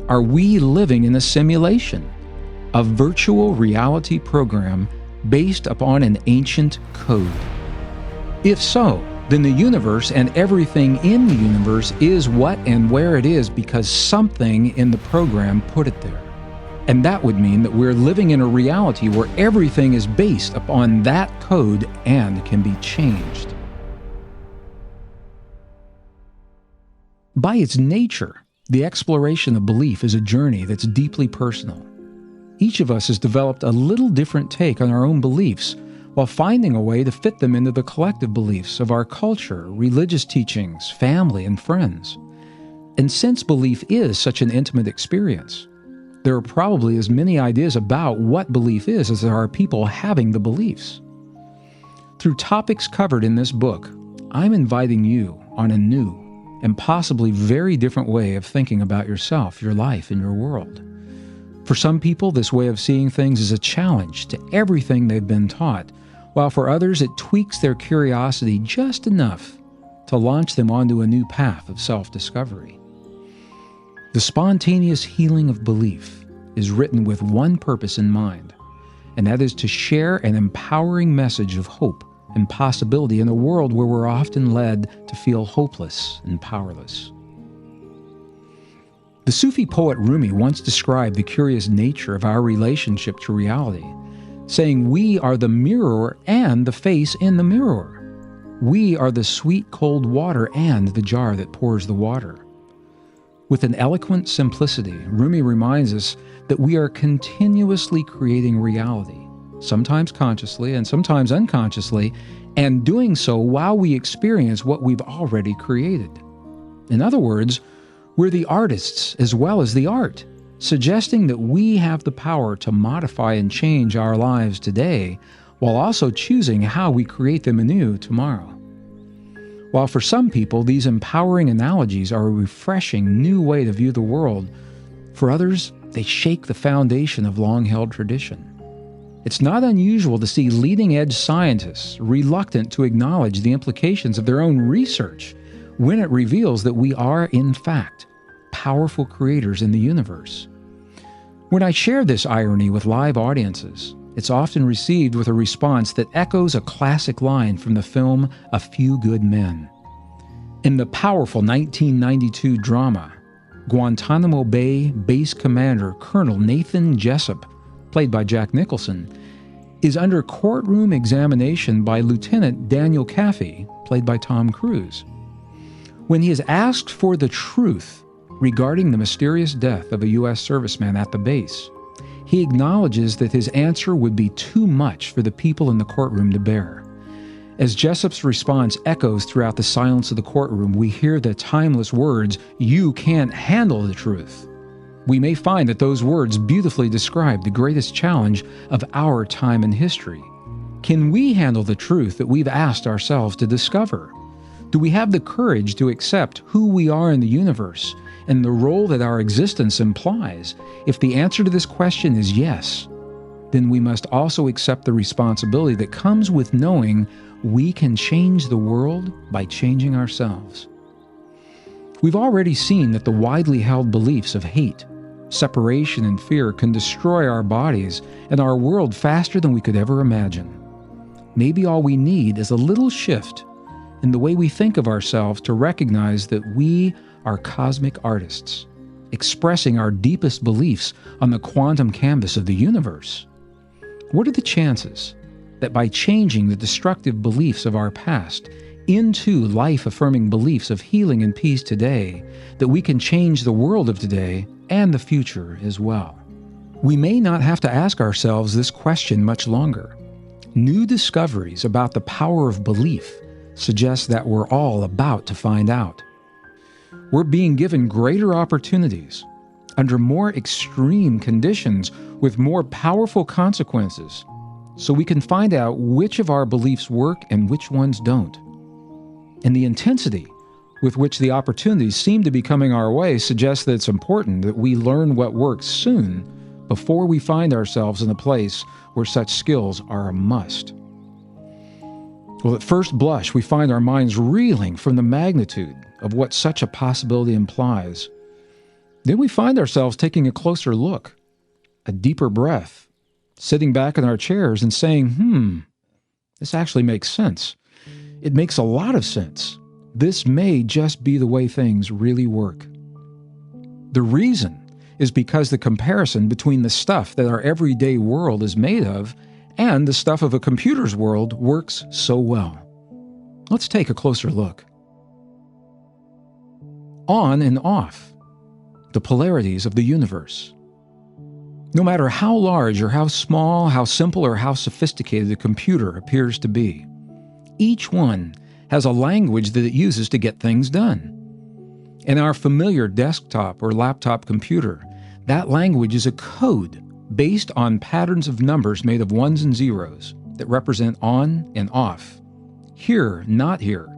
Are we living in a simulation, a virtual reality program based upon an ancient code? If so, then the universe and everything in the universe is what and where it is because something in the program put it there. And that would mean that we're living in a reality where everything is based upon that code and can be changed. By its nature, the exploration of belief is a journey that's deeply personal. Each of us has developed a little different take on our own beliefs while finding a way to fit them into the collective beliefs of our culture, religious teachings, family, and friends. And since belief is such an intimate experience, there are probably as many ideas about what belief is as there are people having the beliefs. Through topics covered in this book, I'm inviting you on a new and possibly very different way of thinking about yourself, your life, and your world. For some people, this way of seeing things is a challenge to everything they've been taught, while for others it tweaks their curiosity just enough to launch them onto a new path of self-discovery. The spontaneous healing of belief is written with one purpose in mind, and that is to share an empowering message of hope and possibility in a world where we're often led to feel hopeless and powerless. The Sufi poet Rumi once described the curious nature of our relationship to reality, saying we are the mirror and the face in the mirror. We are the sweet cold water and the jar that pours the water. With an eloquent simplicity, Rumi reminds us that we are continuously creating reality, sometimes consciously and sometimes unconsciously, and doing so while we experience what we've already created. In other words, we're the artists as well as the art, suggesting that we have the power to modify and change our lives today while also choosing how we create them anew tomorrow. While for some people these empowering analogies are a refreshing new way to view the world, for others they shake the foundation of long-held tradition. It's not unusual to see leading-edge scientists reluctant to acknowledge the implications of their own research when it reveals that we are, in fact, powerful creators in the universe. When I share this irony with live audiences, it's often received with a response that echoes a classic line from the film A Few Good Men. In the powerful 1992 drama, Guantanamo Bay Base Commander Colonel Nathan Jessup, played by Jack Nicholson, is under courtroom examination by Lieutenant Daniel Kaffee, played by Tom Cruise. When he is asked for the truth regarding the mysterious death of a U.S. serviceman at the base, he acknowledges that his answer would be too much for the people in the courtroom to bear. As Jessup's response echoes throughout the silence of the courtroom, we hear the timeless words, "You can't handle the truth." We may find that those words beautifully describe the greatest challenge of our time in history. Can we handle the truth that we've asked ourselves to discover? Do we have the courage to accept who we are in the universe and the role that our existence implies? If the answer to this question is yes, then we must also accept the responsibility that comes with knowing we can change the world by changing ourselves. We've already seen that the widely held beliefs of hate, separation, and fear can destroy our bodies and our world faster than we could ever imagine. Maybe all we need is a little shift in the way we think of ourselves to recognize that we are cosmic artists, expressing our deepest beliefs on the quantum canvas of the universe. What are the chances that by changing the destructive beliefs of our past into life-affirming beliefs of healing and peace today, that we can change the world of today and the future as well? We may not have to ask ourselves this question much longer. New discoveries about the power of belief suggest that we're all about to find out. We're being given greater opportunities, under more extreme conditions, with more powerful consequences, so we can find out which of our beliefs work and which ones don't. And the intensity with which the opportunities seem to be coming our way suggests that it's important that we learn what works soon before we find ourselves in a place where such skills are a must. Well, at first blush, we find our minds reeling from the magnitude of what such a possibility implies. Then we find ourselves taking a closer look, a deeper breath, sitting back in our chairs and saying, this actually makes sense. It makes a lot of sense. This may just be the way things really work. The reason is because the comparison between the stuff that our everyday world is made of and the stuff of a computer's world works so well. Let's take a closer look. On and off, the polarities of the universe. No matter how large or how small, how simple or how sophisticated a computer appears to be, each one has a language that it uses to get things done. In our familiar desktop or laptop computer, that language is a code based on patterns of numbers made of ones and zeros that represent on and off, here, not here,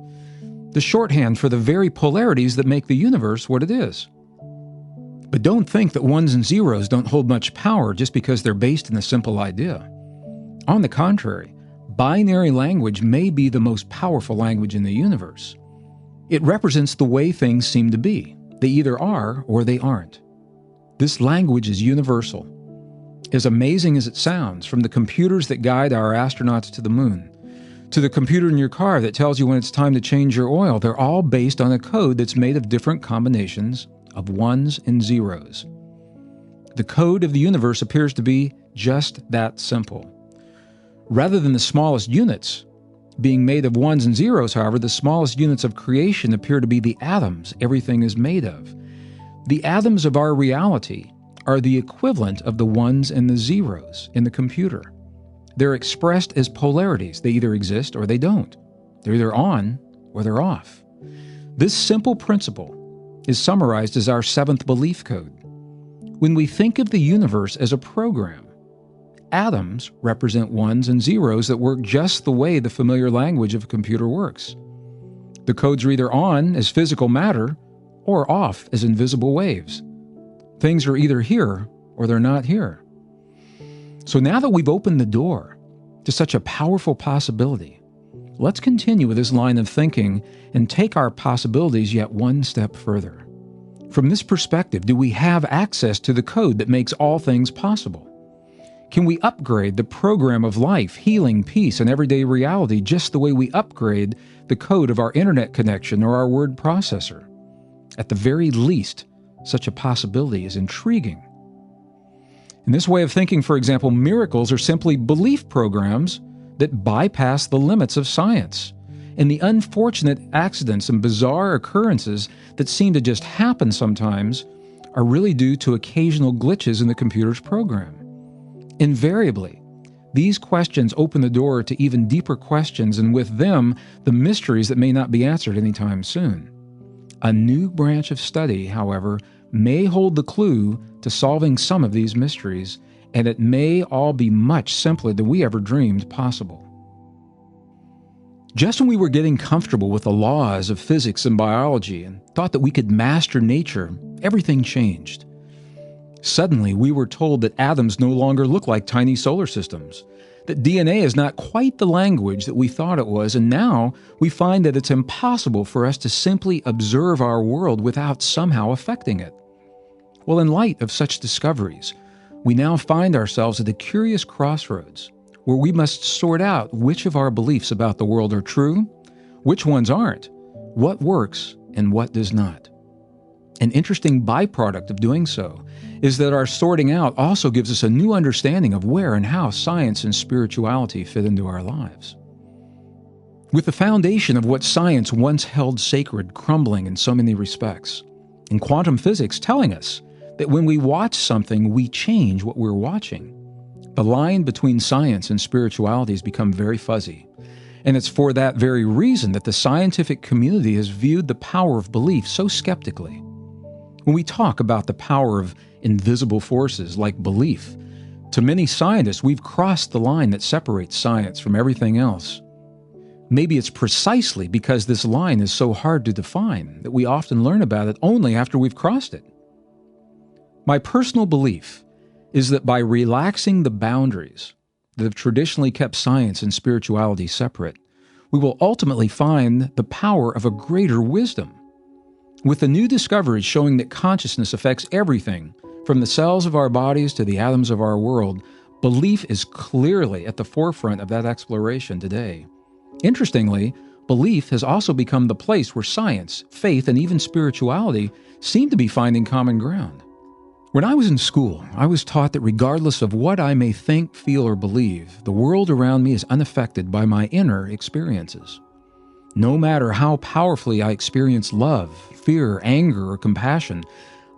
the shorthand for the very polarities that make the universe what it is. But don't think that ones and zeros don't hold much power just because they're based in a simple idea. On the contrary, binary language may be the most powerful language in the universe. It represents the way things seem to be. They either are or they aren't. This language is universal. As amazing as it sounds, from the computers that guide our astronauts to the moon, to the computer in your car that tells you when it's time to change your oil, they're all based on a code that's made of different combinations of ones and zeros. The code of the universe appears to be just that simple. Rather than the smallest units being made of ones and zeros, however, the smallest units of creation appear to be the atoms everything is made of. The atoms of our reality are the equivalent of the ones and the zeros in the computer. They're expressed as polarities. They either exist or they don't. They're either on or they're off. This simple principle is summarized as our seventh belief code. When we think of the universe as a program, atoms represent ones and zeros that work just the way the familiar language of a computer works. The codes are either on as physical matter or off as invisible waves. Things are either here or they're not here. So now that we've opened the door to such a powerful possibility, let's continue with this line of thinking and take our possibilities yet one step further. From this perspective, do we have access to the code that makes all things possible? Can we upgrade the program of life, healing, peace, and everyday reality just the way we upgrade the code of our internet connection or our word processor? At the very least, such a possibility is intriguing. In this way of thinking, for example, miracles are simply belief programs that bypass the limits of science, and the unfortunate accidents and bizarre occurrences that seem to just happen sometimes are really due to occasional glitches in the computer's program. Invariably, these questions open the door to even deeper questions, and with them, the mysteries that may not be answered anytime soon. A new branch of study, however, may hold the clue to solving some of these mysteries, and it may all be much simpler than we ever dreamed possible. Just when we were getting comfortable with the laws of physics and biology and thought that we could master nature, everything changed. Suddenly, we were told that atoms no longer look like tiny solar systems, that DNA is not quite the language that we thought it was, and now we find that it's impossible for us to simply observe our world without somehow affecting it. Well, in light of such discoveries, we now find ourselves at a curious crossroads where we must sort out which of our beliefs about the world are true, which ones aren't, what works and what does not. An interesting byproduct of doing so is that our sorting out also gives us a new understanding of where and how science and spirituality fit into our lives. With the foundation of what science once held sacred crumbling in so many respects, and quantum physics telling us that when we watch something, we change what we're watching, the line between science and spirituality has become very fuzzy. And it's for that very reason that the scientific community has viewed the power of belief so skeptically. When we talk about the power of invisible forces like belief, to many scientists, we've crossed the line that separates science from everything else. Maybe it's precisely because this line is so hard to define that we often learn about it only after we've crossed it. My personal belief is that by relaxing the boundaries that have traditionally kept science and spirituality separate, we will ultimately find the power of a greater wisdom. With the new discoveries showing that consciousness affects everything, from the cells of our bodies to the atoms of our world, belief is clearly at the forefront of that exploration today. Interestingly, belief has also become the place where science, faith, and even spirituality seem to be finding common ground. When I was in school, I was taught that regardless of what I may think, feel, or believe, the world around me is unaffected by my inner experiences. No matter how powerfully I experience love, fear, anger, or compassion,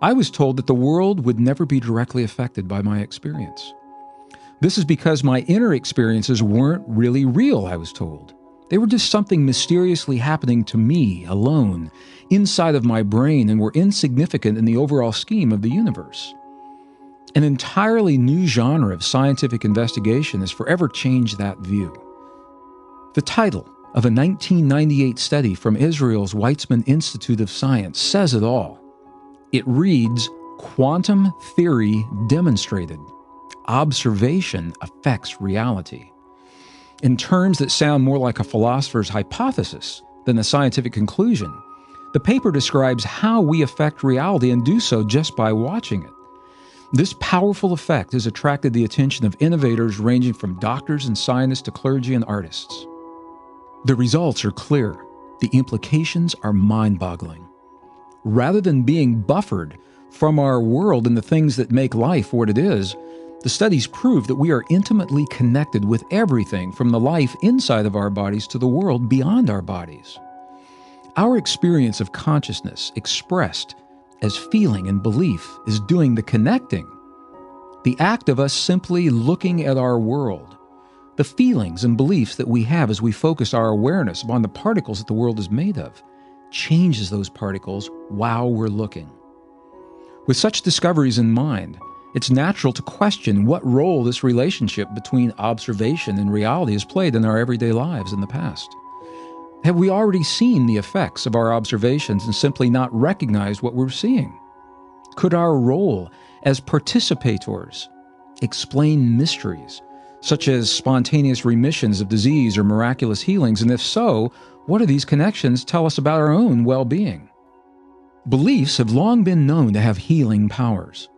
I was told that the world would never be directly affected by my experience. This is because my inner experiences weren't really real, I was told. They were just something mysteriously happening to me, alone, inside of my brain, and were insignificant in the overall scheme of the universe. An entirely new genre of scientific investigation has forever changed that view. The title of a 1998 study from Israel's Weizmann Institute of Science says it all. It reads, "Quantum Theory Demonstrated. Observation Affects Reality." In terms that sound more like a philosopher's hypothesis than a scientific conclusion, the paper describes how we affect reality and do so just by watching it. This powerful effect has attracted the attention of innovators ranging from doctors and scientists to clergy and artists. The results are clear. The implications are mind-boggling. Rather than being buffered from our world and the things that make life what it is, the studies prove that we are intimately connected with everything from the life inside of our bodies to the world beyond our bodies. Our experience of consciousness, expressed as feeling and belief, is doing the connecting. The act of us simply looking at our world, the feelings and beliefs that we have as we focus our awareness upon the particles that the world is made of, changes those particles while we're looking. With such discoveries in mind, it's natural to question what role this relationship between observation and reality has played in our everyday lives in the past. Have we already seen the effects of our observations and simply not recognized what we're seeing? Could our role as participators explain mysteries, such as spontaneous remissions of disease or miraculous healings? And if so, what do these connections tell us about our own well-being? Beliefs have long been known to have healing powers.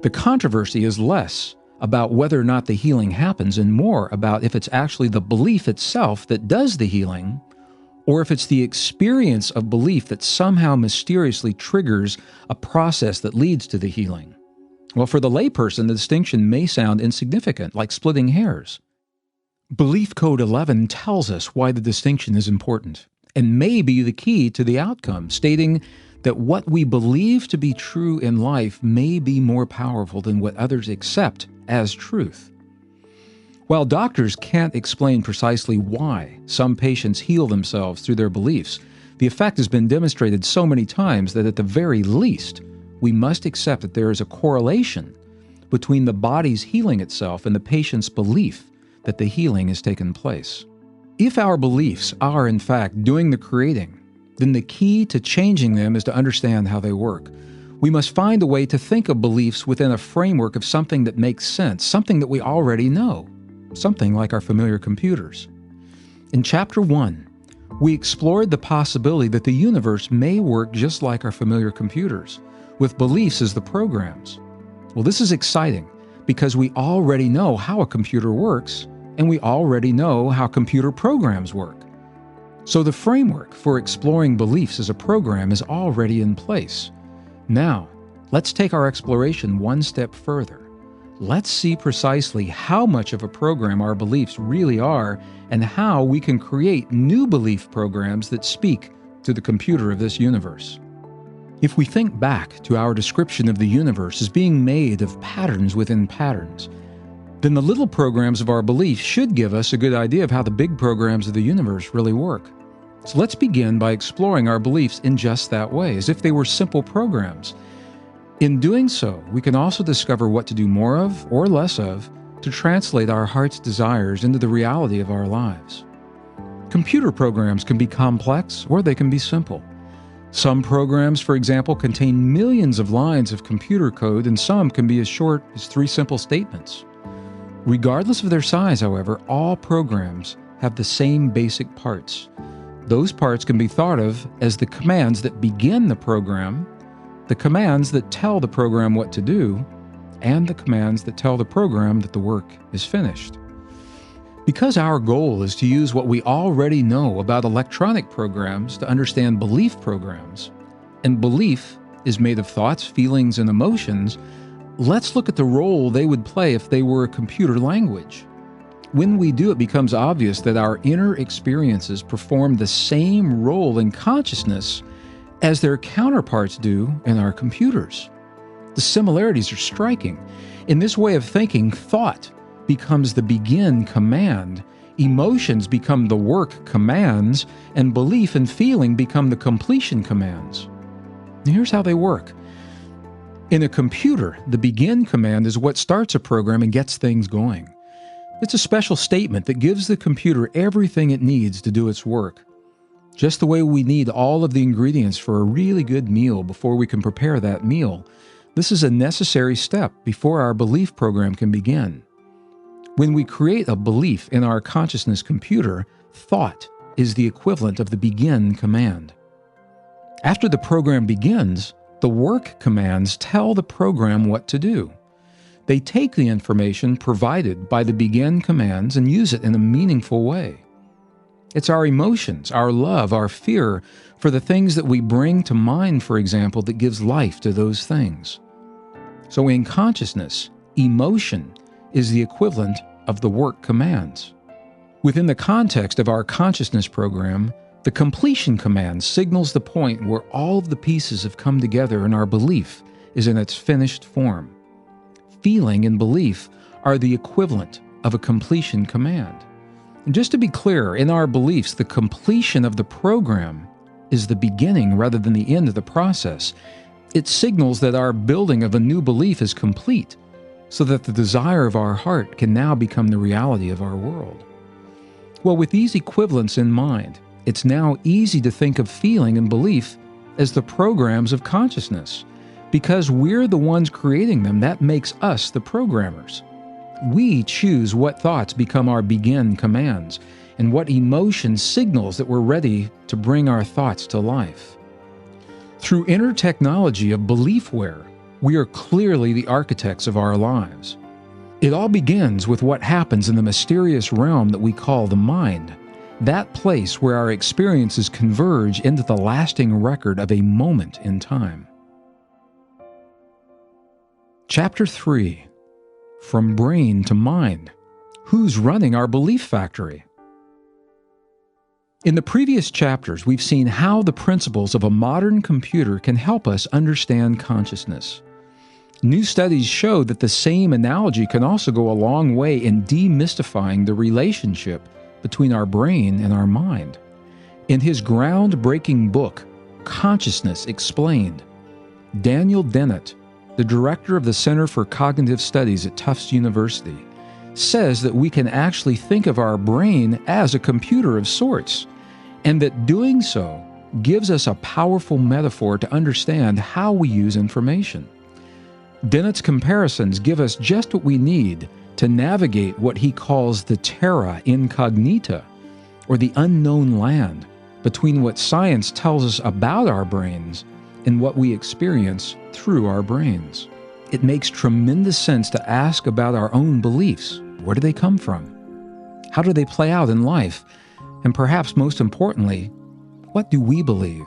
The controversy is less about whether or not the healing happens and more about if it's actually the belief itself that does the healing, or if it's the experience of belief that somehow mysteriously triggers a process that leads to the healing. Well, for the layperson, the distinction may sound insignificant, like splitting hairs. Belief Code 11 tells us why the distinction is important, and may be the key to the outcome, stating that what we believe to be true in life may be more powerful than what others accept as truth. While doctors can't explain precisely why some patients heal themselves through their beliefs, the effect has been demonstrated so many times that at the very least, we must accept that there is a correlation between the body's healing itself and the patient's belief that the healing has taken place. If our beliefs are, in fact, doing the creating, then the key to changing them is to understand how they work. We must find a way to think of beliefs within a framework of something that makes sense, something that we already know, something like our familiar computers. In Chapter 1, we explored the possibility that the universe may work just like our familiar computers, with beliefs as the programs. Well, this is exciting because we already know how a computer works, and we already know how computer programs work. So the framework for exploring beliefs as a program is already in place. Now, let's take our exploration one step further. Let's see precisely how much of a program our beliefs really are and how we can create new belief programs that speak to the computer of this universe. If we think back to our description of the universe as being made of patterns within patterns, then the little programs of our beliefs should give us a good idea of how the big programs of the universe really work. So let's begin by exploring our beliefs in just that way, as if they were simple programs. In doing so, we can also discover what to do more of or less of to translate our heart's desires into the reality of our lives. Computer programs can be complex or they can be simple. Some programs, for example, contain millions of lines of computer code, and some can be as short as 3 simple statements. Regardless of their size, however, all programs have the same basic parts. Those parts can be thought of as the commands that begin the program, the commands that tell the program what to do, and the commands that tell the program that the work is finished. Because our goal is to use what we already know about electronic programs to understand belief programs, and belief is made of thoughts, feelings, and emotions, let's look at the role they would play if they were a computer language. When we do, it becomes obvious that our inner experiences perform the same role in consciousness as their counterparts do in our computers. The similarities are striking. In this way of thinking, thought becomes the begin command, emotions become the work commands, and belief and feeling become the completion commands. Here's how they work. In a computer, the begin command is what starts a program and gets things going. It's a special statement that gives the computer everything it needs to do its work. Just the way we need all of the ingredients for a really good meal before we can prepare that meal, this is a necessary step before our belief program can begin. When we create a belief in our consciousness computer, thought is the equivalent of the begin command. After the program begins, the work commands tell the program what to do. They take the information provided by the begin commands and use it in a meaningful way. It's our emotions, our love, our fear for the things that we bring to mind, for example, that gives life to those things. So in consciousness, emotion is the equivalent of the work commands. Within the context of our consciousness program, the completion command signals the point where all of the pieces have come together and our belief is in its finished form. Feeling and belief are the equivalent of a completion command. And just to be clear, in our beliefs, the completion of the program is the beginning rather than the end of the process. It signals that our building of a new belief is complete, so that the desire of our heart can now become the reality of our world. Well, with these equivalents in mind, it's now easy to think of feeling and belief as the programs of consciousness. Because we're the ones creating them, that makes us the programmers. We choose what thoughts become our begin commands, and what emotion signals that we're ready to bring our thoughts to life. Through inner technology of beliefware, we are clearly the architects of our lives. It all begins with what happens in the mysterious realm that we call the mind, that place where our experiences converge into the lasting record of a moment in time. Chapter 3. From Brain to Mind. Who's running our belief factory? In the previous chapters, we've seen how the principles of a modern computer can help us understand consciousness. New studies show that the same analogy can also go a long way in demystifying the relationship between our brain and our mind. In his groundbreaking book, Consciousness Explained, Daniel Dennett, the director of the Center for Cognitive Studies at Tufts University, says that we can actually think of our brain as a computer of sorts, and that doing so gives us a powerful metaphor to understand how we use information. Dennett's comparisons give us just what we need to navigate what he calls the terra incognita, or the unknown land, between what science tells us about our brains and what we experience through our brains. It makes tremendous sense to ask about our own beliefs. Where do they come from? How do they play out in life? And perhaps most importantly, what do we believe?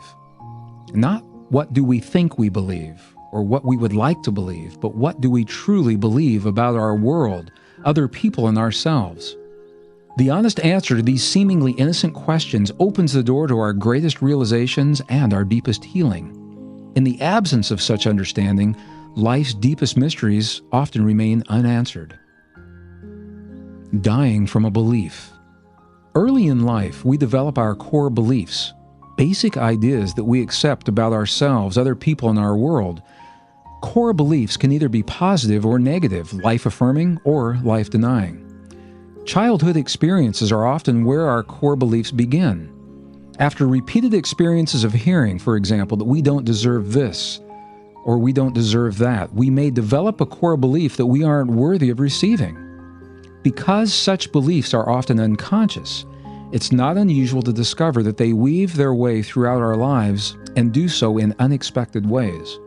Not what do we think we believe, or what we would like to believe, but what do we truly believe about our world, other people, and ourselves? The honest answer to these seemingly innocent questions opens the door to our greatest realizations and our deepest healing. In the absence of such understanding, life's deepest mysteries often remain unanswered. Dying from a belief. Early in life, we develop our core beliefs, basic ideas that we accept about ourselves, other people, and our world. Core beliefs can either be positive or negative, life-affirming or life-denying. Childhood experiences are often where our core beliefs begin. After repeated experiences of hearing, for example, that we don't deserve this, or we don't deserve that, we may develop a core belief that we aren't worthy of receiving. Because such beliefs are often unconscious, it's not unusual to discover that they weave their way throughout our lives and do so in unexpected ways.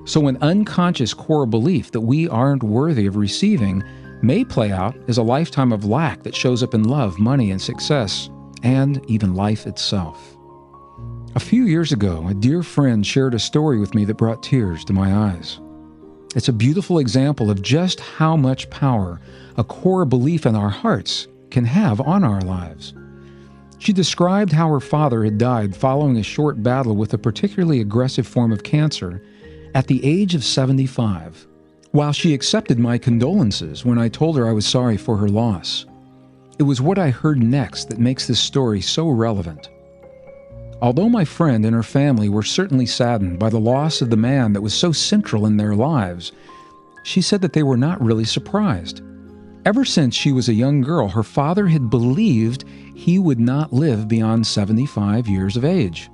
So an unconscious core belief that we aren't worthy of receiving may play out as a lifetime of lack that shows up in love, money, and success, and even life itself. A few years ago, a dear friend shared a story with me that brought tears to my eyes. It's a beautiful example of just how much power a core belief in our hearts can have on our lives. She described how her father had died following a short battle with a particularly aggressive form of cancer at the age of 75. While she accepted my condolences when I told her I was sorry for her loss, it was what I heard next that makes this story so relevant. Although my friend and her family were certainly saddened by the loss of the man that was so central in their lives, she said that they were not really surprised. Ever since she was a young girl, her father had believed he would not live beyond 75 years of age.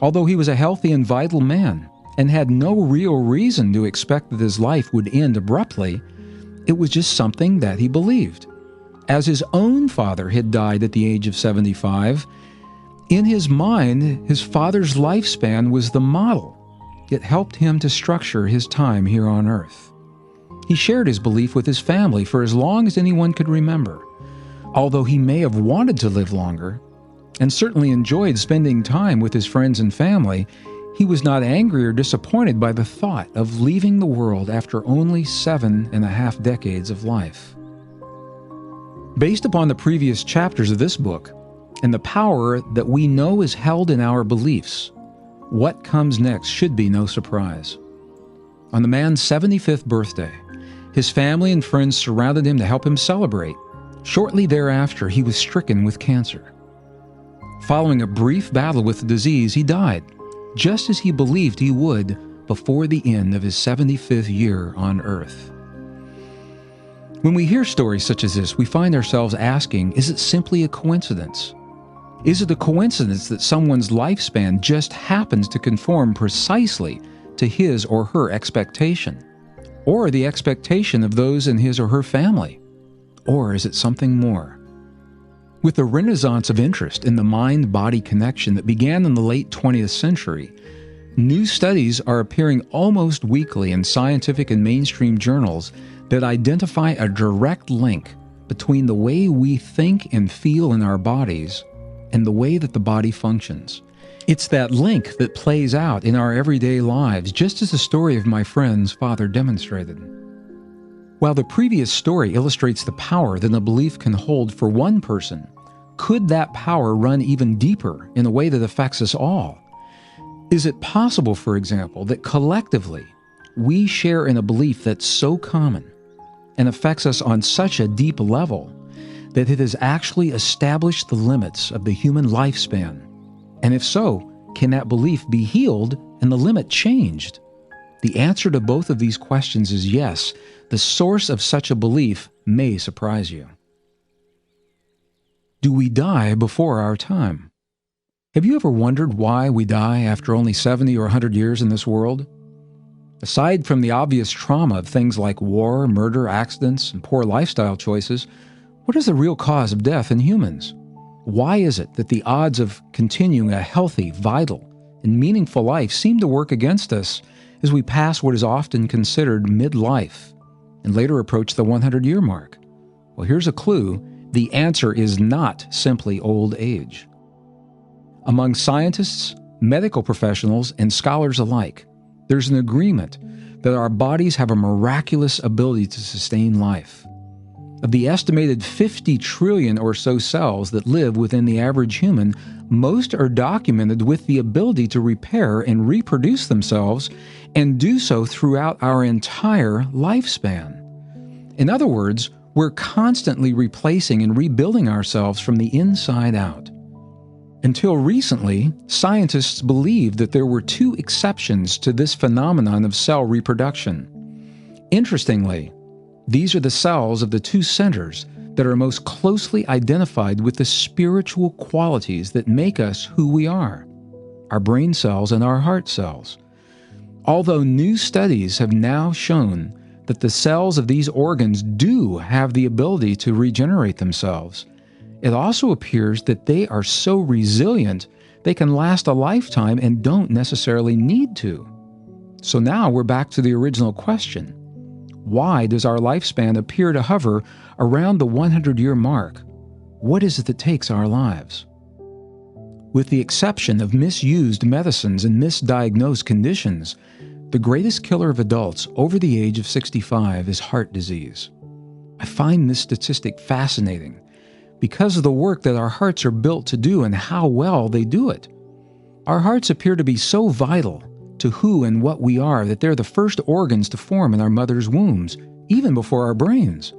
Although he was a healthy and vital man and had no real reason to expect that his life would end abruptly, it was just something that he believed. As his own father had died at the age of 75, in his mind, his father's lifespan was the model. It helped him to structure his time here on earth. He shared his belief with his family for as long as anyone could remember. Although he may have wanted to live longer, and certainly enjoyed spending time with his friends and family, he was not angry or disappointed by the thought of leaving the world after only 7.5 decades of life. Based upon the previous chapters of this book, and the power that we know is held in our beliefs, what comes next should be no surprise. On the man's 75th birthday, his family and friends surrounded him to help him celebrate. Shortly thereafter, he was stricken with cancer. Following a brief battle with the disease, he died, just as he believed he would before the end of his 75th year on earth. When we hear stories such as this, we find ourselves asking, is it simply a coincidence? Is it a coincidence that someone's lifespan just happens to conform precisely to his or her expectation? Or the expectation of those in his or her family? Or is it something more? With the renaissance of interest in the mind-body connection that began in the late 20th century, new studies are appearing almost weekly in scientific and mainstream journals that identify a direct link between the way we think and feel in our bodies and the way that the body functions. It's that link that plays out in our everyday lives, just as the story of my friend's father demonstrated. While the previous story illustrates the power that a belief can hold for one person, could that power run even deeper in a way that affects us all? Is it possible, for example, that collectively we share in a belief that's so common and affects us on such a deep level that it has actually established the limits of the human lifespan? And if so, can that belief be healed and the limit changed? The answer to both of these questions is yes. The source of such a belief may surprise you. Do we die before our time? Have you ever wondered why we die after only 70 or 100 years in this world? Aside from the obvious trauma of things like war, murder, accidents, and poor lifestyle choices, what is the real cause of death in humans? Why is it that the odds of continuing a healthy, vital, and meaningful life seem to work against us as we pass what is often considered midlife and later approach the 100-year mark? Well, here's a clue. The answer is not simply old age. Among scientists, medical professionals, and scholars alike, there's an agreement that our bodies have a miraculous ability to sustain life. Of the estimated 50 trillion or so cells that live within the average human, most are documented with the ability to repair and reproduce themselves and do so throughout our entire lifespan. In other words, we're constantly replacing and rebuilding ourselves from the inside out. Until recently, scientists believed that there were two exceptions to this phenomenon of cell reproduction. Interestingly, these are the cells of the two centers that are most closely identified with the spiritual qualities that make us who we are, our brain cells and our heart cells. Although new studies have now shown that the cells of these organs do have the ability to regenerate themselves, it also appears that they are so resilient they can last a lifetime and don't necessarily need to. So now we're back to the original question. Why does our lifespan appear to hover around the 100-year mark? What is it that takes our lives? With the exception of misused medicines and misdiagnosed conditions, the greatest killer of adults over the age of 65 is heart disease. I find this statistic fascinating because of the work that our hearts are built to do and how well they do it. Our hearts appear to be so vital to who and what we are that they're the first organs to form in our mother's wombs, even before our brains.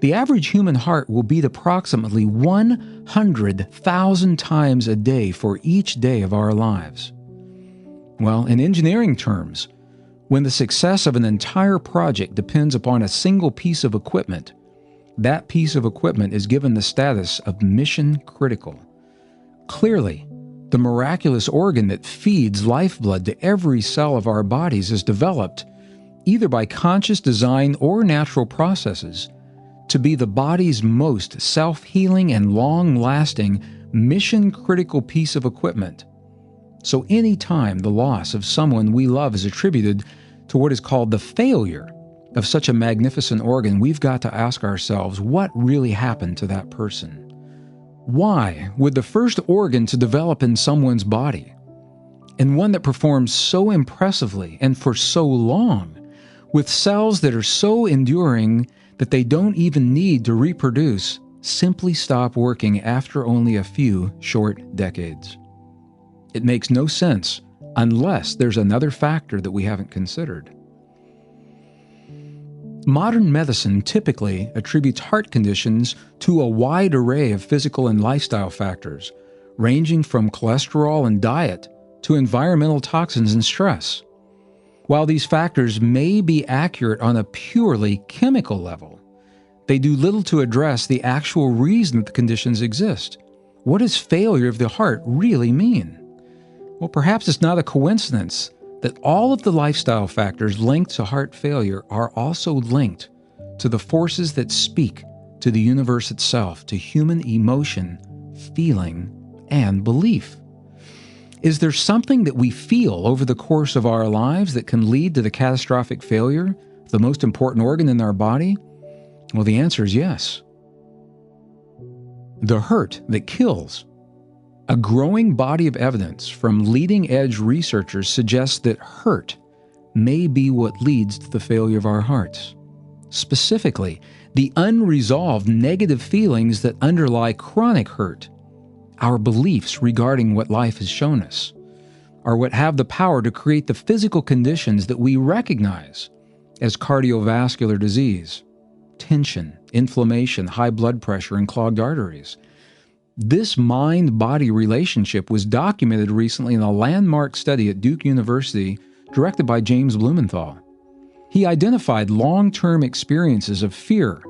The average human heart will beat approximately 100,000 times a day for each day of our lives. Well, in engineering terms, when the success of an entire project depends upon a single piece of equipment, that piece of equipment is given the status of mission critical. Clearly, the miraculous organ that feeds lifeblood to every cell of our bodies is developed, either by conscious design or natural processes, to be the body's most self-healing and long-lasting, mission-critical piece of equipment. So any time the loss of someone we love is attributed to what is called the failure of such a magnificent organ, we've got to ask ourselves, what really happened to that person? Why would the first organ to develop in someone's body, and one that performs so impressively and for so long, with cells that are so enduring that they don't even need to reproduce, simply stop working after only a few short decades? It makes no sense unless there's another factor that we haven't considered. Modern medicine typically attributes heart conditions to a wide array of physical and lifestyle factors, ranging from cholesterol and diet to environmental toxins and stress. While these factors may be accurate on a purely chemical level, they do little to address the actual reason that the conditions exist. What does failure of the heart really mean? Well, perhaps it's not a coincidence that all of the lifestyle factors linked to heart failure are also linked to the forces that speak to the universe itself, to human emotion, feeling, and belief. Is there something that we feel over the course of our lives that can lead to the catastrophic failure of the most important organ in our body? Well, the answer is yes. The hurt that kills. A growing body of evidence from leading-edge researchers suggests that hurt may be what leads to the failure of our hearts. Specifically, the unresolved negative feelings that underlie chronic hurt, our beliefs regarding what life has shown us, are what have the power to create the physical conditions that we recognize as cardiovascular disease, tension, inflammation, high blood pressure, and clogged arteries. This mind-body relationship was documented recently in a landmark study at Duke University directed by James Blumenthal. He identified long-term experiences of fear,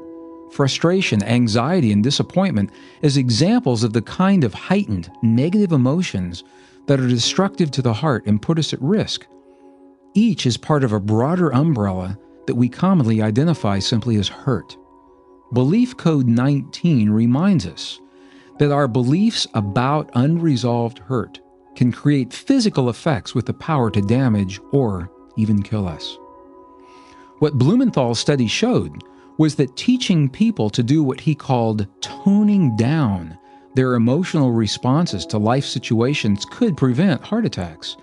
frustration, anxiety, and disappointment as examples of the kind of heightened negative emotions that are destructive to the heart and put us at risk. Each is part of a broader umbrella that we commonly identify simply as hurt. Belief Code 19 reminds us that our beliefs about unresolved hurt can create physical effects with the power to damage or even kill us. What Blumenthal's study showed was that teaching people to do what he called toning down their emotional responses to life situations could prevent heart attacks.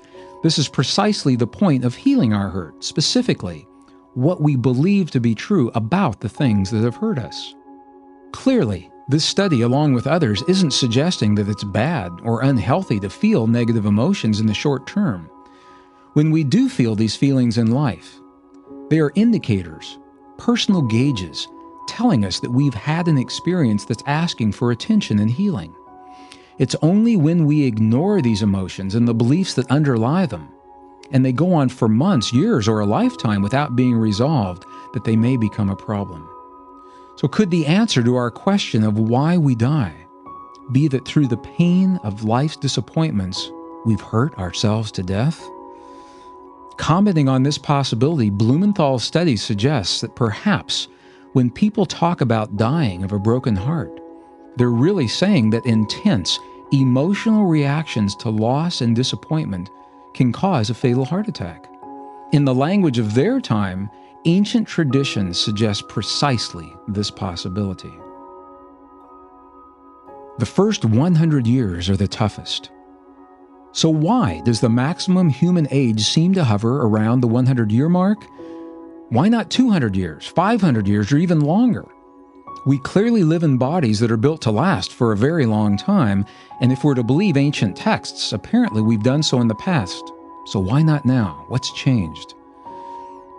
This is precisely the point of healing our hurt, specifically what we believe to be true about the things that have hurt us. Clearly, this study, along with others, isn't suggesting that it's bad or unhealthy to feel negative emotions in the short term. When we do feel these feelings in life, they are indicators, personal gauges, telling us that we've had an experience that's asking for attention and healing. It's only when we ignore these emotions and the beliefs that underlie them, and they go on for months, years, or a lifetime without being resolved, that they may become a problem. So could the answer to our question of why we die be that through the pain of life's disappointments, we've hurt ourselves to death? Commenting on this possibility, Blumenthal's study suggests that perhaps when people talk about dying of a broken heart, They're really saying that intense, emotional reactions to loss and disappointment can cause a fatal heart attack. In the language of their time, ancient traditions suggest precisely this possibility. The first 100 years are the toughest. So why does the maximum human age seem to hover around the 100-year mark? Why not 200 years, 500 years, or even longer? We clearly live in bodies that are built to last for a very long time, and if we're to believe ancient texts, apparently we've done so in the past. So why not now? What's changed?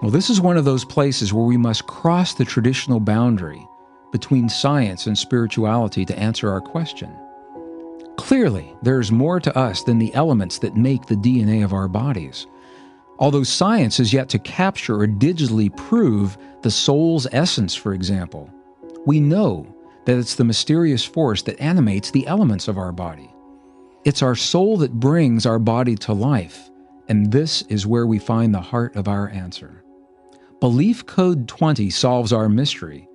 Well, this is one of those places where we must cross the traditional boundary between science and spirituality to answer our question. Clearly, there's more to us than the elements that make the DNA of our bodies. Although science has yet to capture or digitally prove the soul's essence, for example, we know that it's the mysterious force that animates the elements of our body. It's our soul that brings our body to life, and this is where we find the heart of our answer. Belief Code 20 solves our mystery,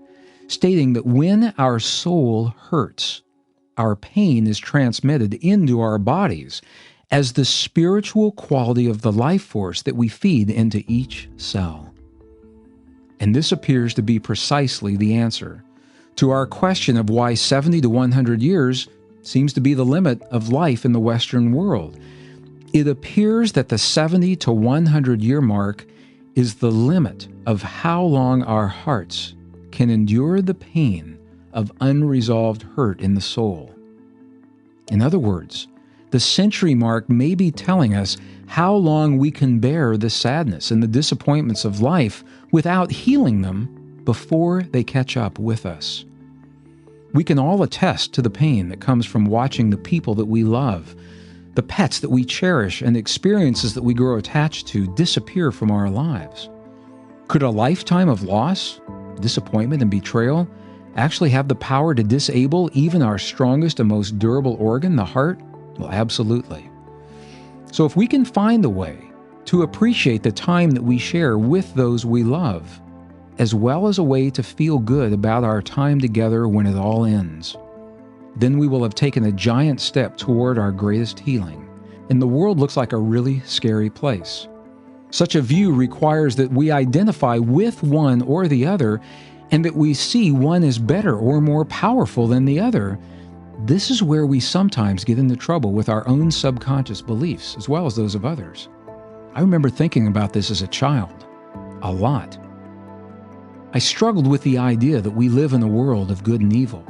stating that when our soul hurts, our pain is transmitted into our bodies as the spiritual quality of the life force that we feed into each cell. And this appears to be precisely the answer to our question of why 70 to 100 years seems to be the limit of life in the Western world. It appears that the 70 to 100 year mark is the limit of how long our hearts can endure the pain of unresolved hurt in the soul. In other words, the century mark may be telling us how long we can bear the sadness and the disappointments of life without healing them before they catch up with us. We can all attest to the pain that comes from watching the people that we love, the pets that we cherish, and experiences that we grow attached to disappear from our lives. Could a lifetime of loss, disappointment, and betrayal actually have the power to disable even our strongest and most durable organ, the heart? Well, absolutely. So if we can find a way to appreciate the time that we share with those we love, as well as a way to feel good about our time together when it all ends, then we will have taken a giant step toward our greatest healing, and the world looks like a really scary place. Such a view requires that we identify with one or the other, and that we see one as better or more powerful than the other. This is where we sometimes get into trouble with our own subconscious beliefs, as well as those of others. I remember thinking about this as a child, a lot. I struggled with the idea that we live in a world of good and evil,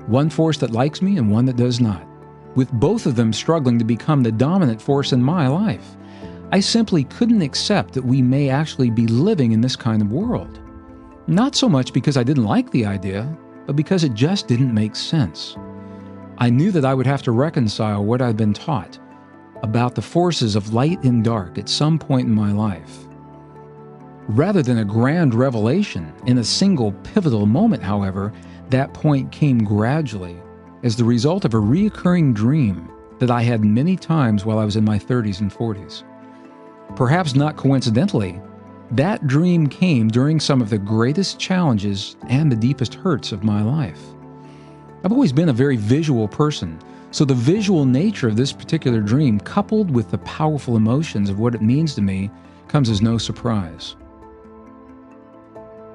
one force that likes me and one that does not, with both of them struggling to become the dominant force in my life. I simply couldn't accept that we may actually be living in this kind of world. Not so much because I didn't like the idea, but because it just didn't make sense. I knew that I would have to reconcile what I'd been taught about the forces of light and dark at some point in my life. Rather than a grand revelation in a single pivotal moment, however, that point came gradually as the result of a reoccurring dream that I had many times while I was in my 30s and 40s. Perhaps not coincidentally, that dream came during some of the greatest challenges and the deepest hurts of my life. I've always been a very visual person, so the visual nature of this particular dream, coupled with the powerful emotions of what it means to me, comes as no surprise.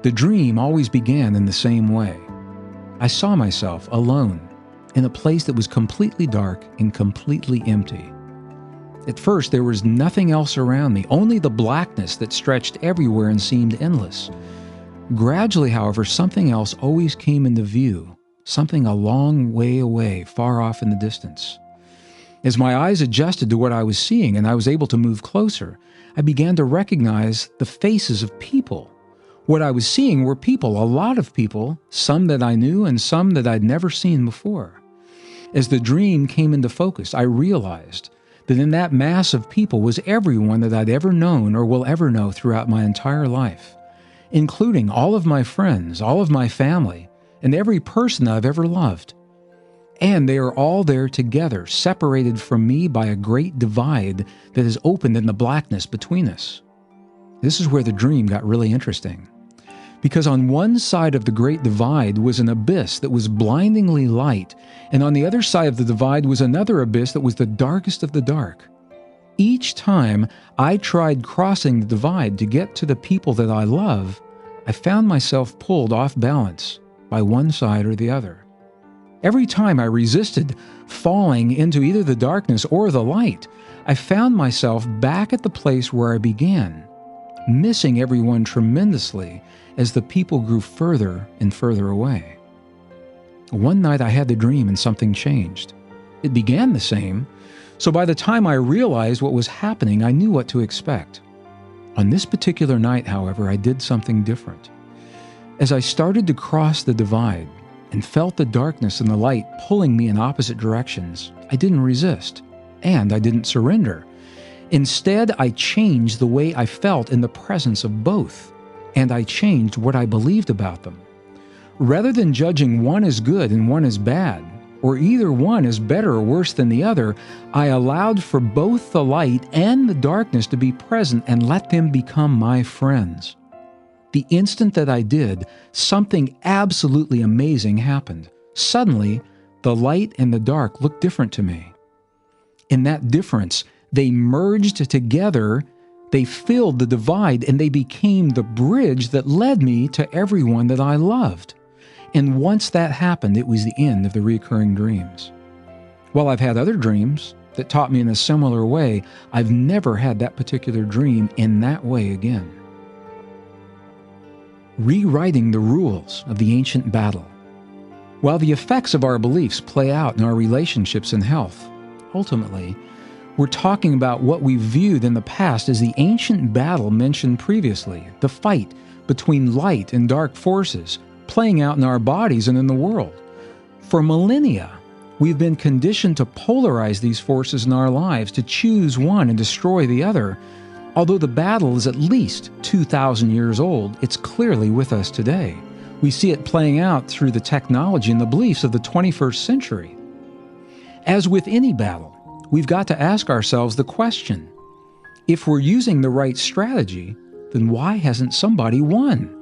The dream always began in the same way. I saw myself alone in a place that was completely dark and completely empty. At first, there was nothing else around me, only the blackness that stretched everywhere and seemed endless. Gradually, however, something else always came into view, something a long way away, far off in the distance. As my eyes adjusted to what I was seeing and I was able to move closer, I began to recognize the faces of people. What I was seeing were people, a lot of people, some that I knew and some that I'd never seen before. As the dream came into focus, I realized that in that mass of people was everyone that I'd ever known or will ever know throughout my entire life, including all of my friends, all of my family, and every person I've ever loved. And they are all there together, separated from me by a great divide that has opened in the blackness between us. This is where the dream got really interesting, Because on one side of the Great Divide was an abyss that was blindingly light, and on the other side of the divide was another abyss that was the darkest of the dark. Each time I tried crossing the divide to get to the people that I love, I found myself pulled off balance by one side or the other. Every time I resisted falling into either the darkness or the light, I found myself back at the place where I began, missing everyone tremendously as the people grew further and further away. One night I had the dream and something changed. It began the same, so by the time I realized what was happening, I knew what to expect. On this particular night, however, I did something different. As I started to cross the divide and felt the darkness and the light pulling me in opposite directions, I didn't resist, and I didn't surrender. Instead, I changed the way I felt in the presence of both, and I changed what I believed about them. Rather than judging one as good and one as bad, or either one is better or worse than the other, I allowed for both the light and the darkness to be present and let them become my friends. The instant that I did, something absolutely amazing happened. Suddenly, the light and the dark looked different to me. In that difference, they merged together, they filled the divide, and they became the bridge that led me to everyone that I loved. And once that happened, it was the end of the recurring dreams. While I've had other dreams that taught me in a similar way, I've never had that particular dream in that way again. Rewriting the rules of the ancient battle. While the effects of our beliefs play out in our relationships and health, ultimately, we're talking about what we viewed in the past as the ancient battle mentioned previously, the fight between light and dark forces, playing out in our bodies and in the world. For millennia, we've been conditioned to polarize these forces in our lives, to choose one and destroy the other. Although the battle is at least 2,000 years old, it's clearly with us today. We see it playing out through the technology and the beliefs of the 21st century. As with any battle, we've got to ask ourselves the question, if we're using the right strategy, then why hasn't somebody won?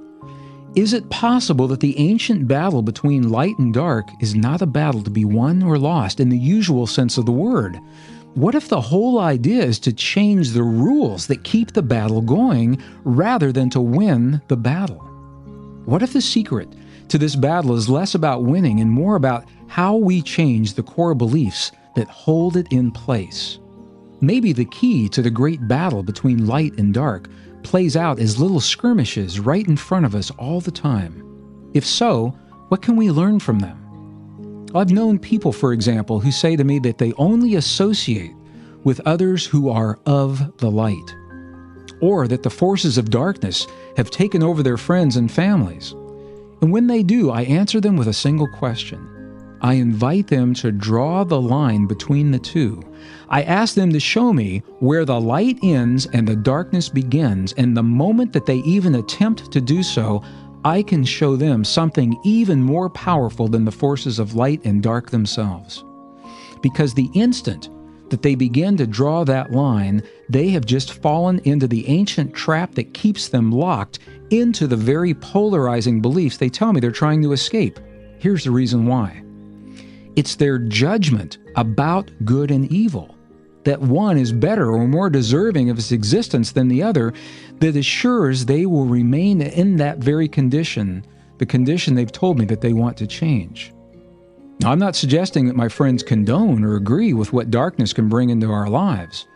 Is it possible that the ancient battle between light and dark is not a battle to be won or lost in the usual sense of the word? What if the whole idea is to change the rules that keep the battle going rather than to win the battle? What if the secret to this battle is less about winning and more about how we change the core beliefs that hold it in place? Maybe the key to the great battle between light and dark plays out as little skirmishes right in front of us all the time. If so, what can we learn from them? I've known people, for example, who say to me that they only associate with others who are of the light, or that the forces of darkness have taken over their friends and families. And when they do, I answer them with a single question. I invite them to draw the line between the two. I ask them to show me where the light ends and the darkness begins, and the moment that they even attempt to do so, I can show them something even more powerful than the forces of light and dark themselves. Because the instant that they begin to draw that line, they have just fallen into the ancient trap that keeps them locked into the very polarizing beliefs they tell me they're trying to escape. Here's the reason why. It's their judgment about good and evil, that one is better or more deserving of its existence than the other, that assures they will remain in that very condition, the condition they've told me that they want to change. Now, I'm not suggesting that my friends condone or agree with what darkness can bring into our lives.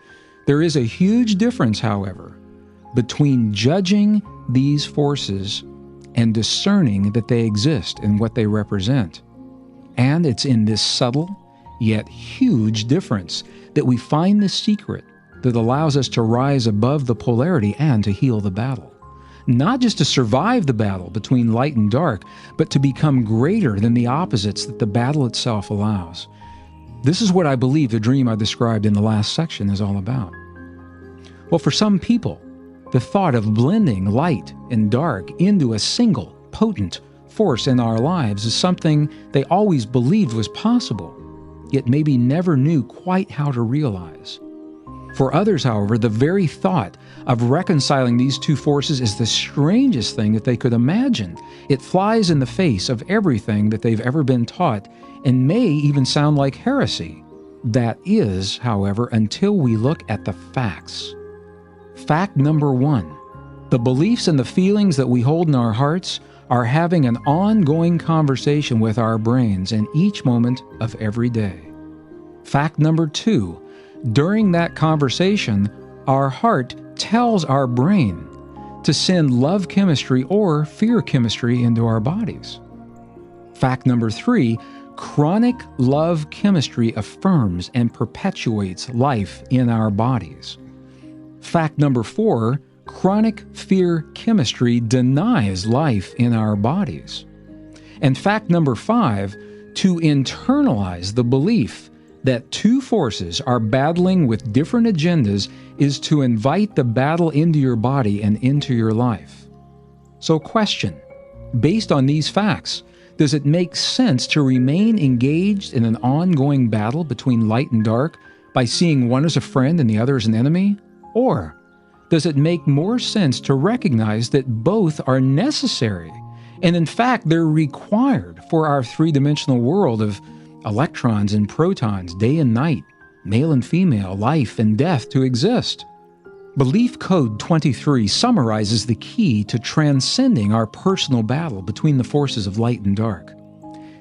There is a huge difference, however, between judging these forces and discerning that they exist and what they represent. And it's in this subtle, yet huge difference that we find the secret that allows us to rise above the polarity and to heal the battle. Not just to survive the battle between light and dark, but to become greater than the opposites that the battle itself allows. This is what I believe the dream I described in the last section is all about. Well, for some people, the thought of blending light and dark into a single, potent force in our lives is something they always believed was possible, yet maybe never knew quite how to realize. For others, however, the very thought of reconciling these two forces is the strangest thing that they could imagine. It flies in the face of everything that they've ever been taught and may even sound like heresy. That is, however, until we look at the facts. Fact number 1. The beliefs and the feelings that we hold in our hearts are having an ongoing conversation with our brains in each moment of every day. Fact number 2. During that conversation, our heart tells our brain to send love chemistry or fear chemistry into our bodies. Fact number 3. Chronic love chemistry affirms and perpetuates life in our bodies. Fact number 4. Chronic fear chemistry denies life in our bodies. And fact number 5. To internalize the belief that two forces are battling with different agendas is to invite the battle into your body and into your life. So question, based on these facts, does it make sense to remain engaged in an ongoing battle between light and dark by seeing one as a friend and the other as an enemy? Or does it make more sense to recognize that both are necessary and in fact they're required for our three-dimensional world of electrons and protons, day and night, male and female, life and death to exist? Belief Code 23 summarizes the key to transcending our personal battle between the forces of light and dark.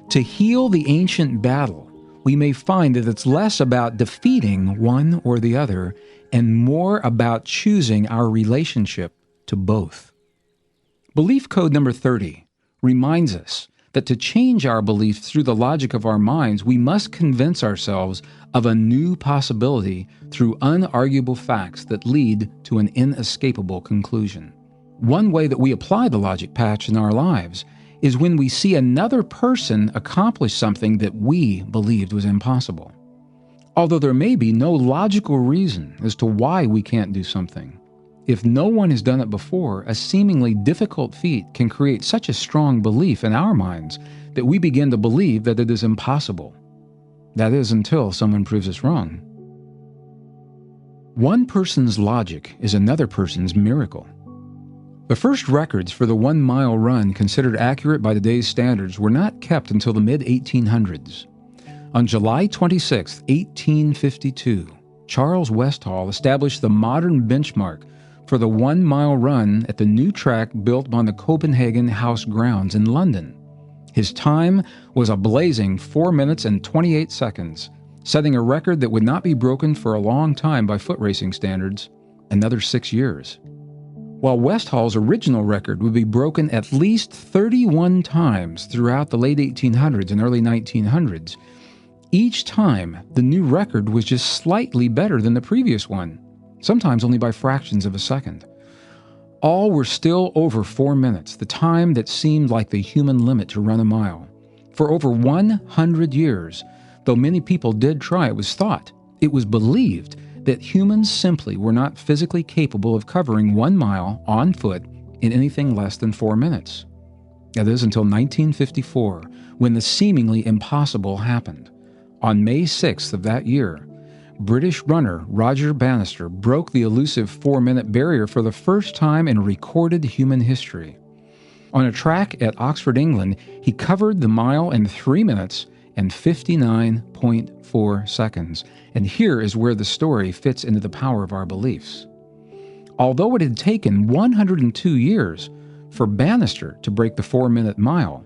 To heal the ancient battle, we may find that it's less about defeating one or the other and more about choosing our relationship to both. Belief Code number 30 reminds us that to change our beliefs through the logic of our minds, we must convince ourselves of a new possibility through unarguable facts that lead to an inescapable conclusion. One way that we apply the logic patch in our lives is when we see another person accomplish something that we believed was impossible. Although there may be no logical reason as to why we can't do something, if no one has done it before, a seemingly difficult feat can create such a strong belief in our minds that we begin to believe that it is impossible. That is, until someone proves us wrong. One person's logic is another person's miracle. The first records for the 1 mile run considered accurate by today's standards were not kept until the mid-1800s. On July 26, 1852, Charles Westall established the modern benchmark for the 1 mile run at the new track built on the Copenhagen House grounds in London. His time was a blazing 4 minutes and 28 seconds, setting a record that would not be broken for a long time by foot racing standards, another 6 years. While Westall's original record would be broken at least 31 times throughout the late 1800s and early 1900s, each time the new record was just slightly better than the previous one, sometimes only by fractions of a second. All were still over 4 minutes, the time that seemed like the human limit to run a mile. For over 100 years, though many people did try, it was thought, it was believed, that humans simply were not physically capable of covering 1 mile on foot in anything less than 4 minutes. That is until 1954, when the seemingly impossible happened. On May 6th of that year, British runner Roger Bannister broke the elusive 4-minute barrier for the first time in recorded human history. On a track at Oxford, England, he covered the mile in 3 minutes and 59.4 seconds. And here is where the story fits into the power of our beliefs. Although it had taken 102 years for Bannister to break the 4-minute mile,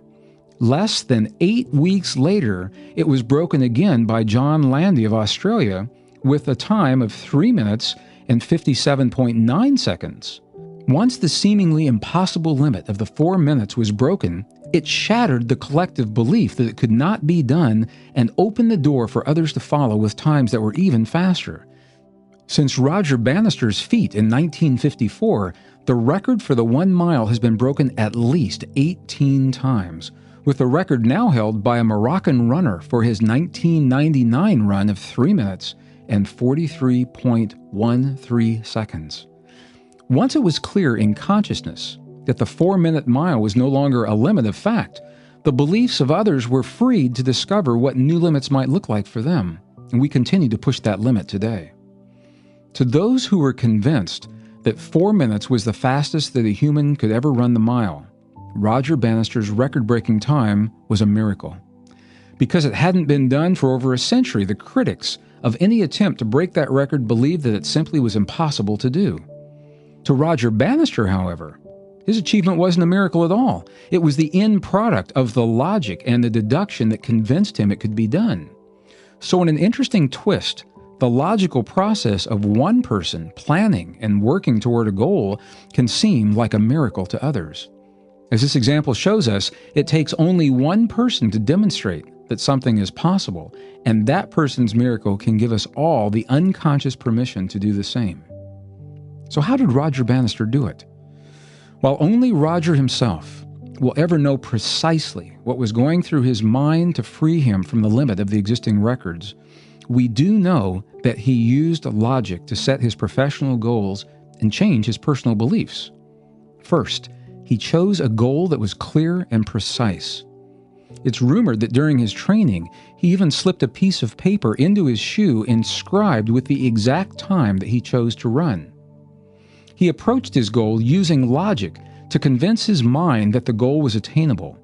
less than 8 weeks later, it was broken again by John Landy of Australia with a time of 3 minutes and 57.9 seconds. Once the seemingly impossible limit of the 4 minutes was broken, it shattered the collective belief that it could not be done and opened the door for others to follow with times that were even faster. Since Roger Bannister's feat in 1954, the record for the 1 mile has been broken at least 18 times, with the record now held by a Moroccan runner for his 1999 run of 3 minutes and 43.13 seconds. Once it was clear in consciousness that the 4-minute mile was no longer a limit of fact, the beliefs of others were freed to discover what new limits might look like for them, and we continue to push that limit today. To those who were convinced that 4 minutes was the fastest that a human could ever run the mile, Roger Bannister's record-breaking time was a miracle. Because it hadn't been done for over a century, the critics of any attempt to break that record believed that it simply was impossible to do. To Roger Bannister, however, his achievement wasn't a miracle at all. It was the end product of the logic and the deduction that convinced him it could be done. So in an interesting twist, the logical process of one person planning and working toward a goal can seem like a miracle to others. As this example shows us, it takes only one person to demonstrate that something is possible, and that person's miracle can give us all the unconscious permission to do the same. So how did Roger Bannister do it? While only Roger himself will ever know precisely what was going through his mind to free him from the limit of the existing records, we do know that he used logic to set his professional goals and change his personal beliefs. First, he chose a goal that was clear and precise. It's rumored that during his training, he even slipped a piece of paper into his shoe inscribed with the exact time that he chose to run. He approached his goal using logic to convince his mind that the goal was attainable.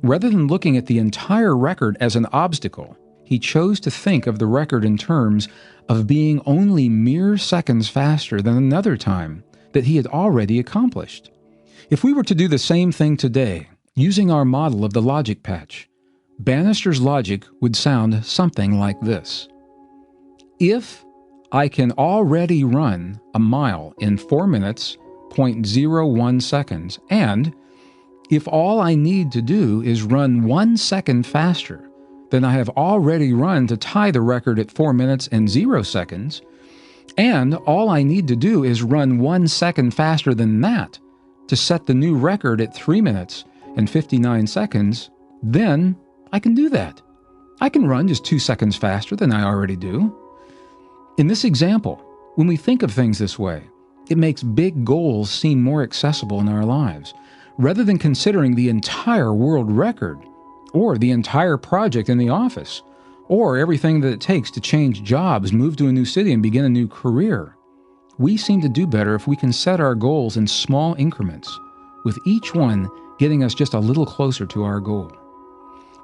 Rather than looking at the entire record as an obstacle, he chose to think of the record in terms of being only mere seconds faster than another time that he had already accomplished. If we were to do the same thing today, using our model of the logic patch, Bannister's logic would sound something like this. If I can already run a mile in 4 minutes, 0.01 seconds, and if all I need to do is run 1 second faster than I have already run to tie the record at 4 minutes and 0 seconds, and all I need to do is run 1 second faster than that to set the new record at 3 minutes and 59 seconds, then I can do that. I can run just 2 seconds faster than I already do. In this example, when we think of things this way, it makes big goals seem more accessible in our lives. Rather than considering the entire world record, or the entire project in the office, or everything that it takes to change jobs, move to a new city, and begin a new career, we seem to do better if we can set our goals in small increments, with each one getting us just a little closer to our goal.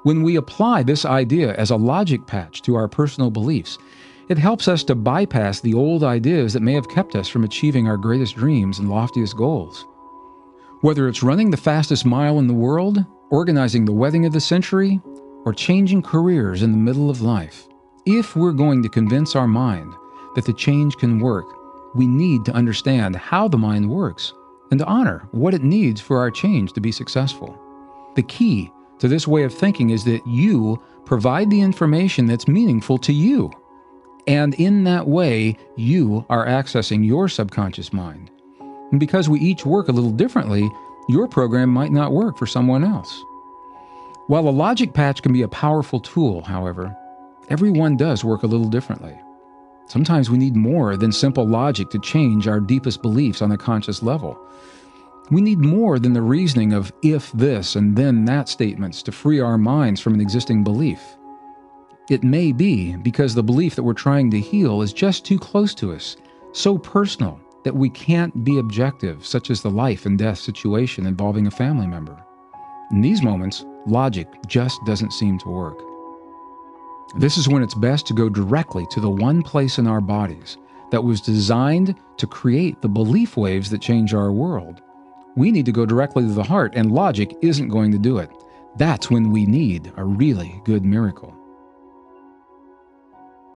When we apply this idea as a logic patch to our personal beliefs, it helps us to bypass the old ideas that may have kept us from achieving our greatest dreams and loftiest goals. Whether it's running the fastest mile in the world, organizing the wedding of the century, or changing careers in the middle of life, if we're going to convince our mind that the change can work, we need to understand how the mind works and to honor what it needs for our change to be successful. The key to this way of thinking is that you provide the information that's meaningful to you. And in that way, you are accessing your subconscious mind. And because we each work a little differently, your program might not work for someone else. While a logic patch can be a powerful tool, however, everyone does work a little differently. Sometimes we need more than simple logic to change our deepest beliefs on a conscious level. We need more than the reasoning of if this and then that statements to free our minds from an existing belief. It may be because the belief that we're trying to heal is just too close to us, so personal that we can't be objective, such as the life and death situation involving a family member. In these moments, logic just doesn't seem to work. This is when it's best to go directly to the one place in our bodies that was designed to create the belief waves that change our world. We need to go directly to the heart, and logic isn't going to do it. That's when we need a really good miracle.